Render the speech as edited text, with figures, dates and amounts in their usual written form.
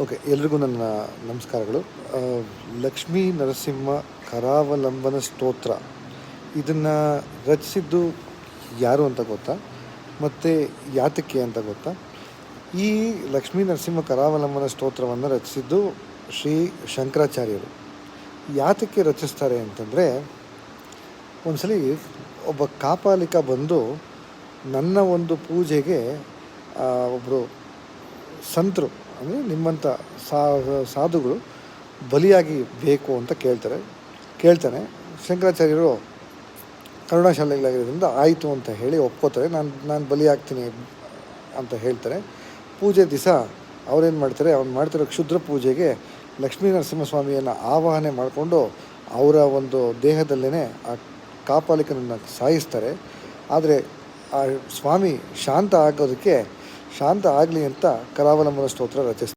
Okay, ಎಲ್ರಿಗೂ ನನ್ನ ನಮಸ್ಕಾರಗಳು. ಆ, ಲಕ್ಷ್ಮೀ ನರಸಿಂಹ ಕರಾವಲಂಬನ ಸ್ತೋತ್ರ ಇದನ್ನು ರಚಿಸಿದ್ದು ಯಾರು ಅಂತ ಗೊತ್ತಾ? ಮತ್ತು ಯಾತಕ್ಕೆ ಅಂತ ಗೊತ್ತಾ? ಈ ಲಕ್ಷ್ಮೀ ನರಸಿಂಹ ಕರಾವಲಂಬನ ಸ್ತೋತ್ರವನ್ನು ರಚಿಸಿದ್ದು ಶ್ರೀ ಶಂಕರಾಚಾರ್ಯರು. ಯಾತಕ್ಕೆ ರಚಿಸ್ತಾರೆ ಅಂತಂದರೆ, ಒಂದ್ಸಲಿ ಒಬ್ಬ ಕಾಪಾಲಿಕ ಬಂದು ನನ್ನ ಒಂದು ಪೂಜೆಗೆ ಒಬ್ಬರು ಸಂತರು ಅಂದರೆ ನಿಮ್ಮಂಥ ಸಾಧುಗಳು ಬಲಿಯಾಗಿ ಬೇಕು ಅಂತ ಕೇಳ್ತಾನೆ. ಶಂಕರಾಚಾರ್ಯರು ಕರುಣಾಶಾಲಿಗಳಾಗಿರೋದ್ರಿಂದ ಆಯಿತು ಅಂತ ಹೇಳಿ ಒಪ್ಕೋತಾರೆ. ನಾನು ಬಲಿಯಾಗ್ತೀನಿ ಅಂತ ಹೇಳ್ತಾರೆ. ಪೂಜೆ ದಿವಸ ಅವ್ರೇನು ಮಾಡ್ತಾರೆ, ಅವ್ನು ಮಾಡ್ತಿರೋ ಕ್ಷುದ್ರ ಪೂಜೆಗೆ ಲಕ್ಷ್ಮೀ ನರಸಿಂಹಸ್ವಾಮಿಯನ್ನು ಆವಾಹನೆ ಮಾಡಿಕೊಂಡು ಅವರ ಒಂದು ದೇಹದಲ್ಲೇ ಆ ಕಾಪಾಲಿಕನನ್ನು ಸಾಯಿಸ್ತಾರೆ. ಆದರೆ ಆ ಸ್ವಾಮಿ ಶಾಂತ ಆಗಲಿ ಅಂತ ಕರಾವಲಂಬನ ಸ್ತೋತ್ರ ರಚಿಸ್ತಾರೆ.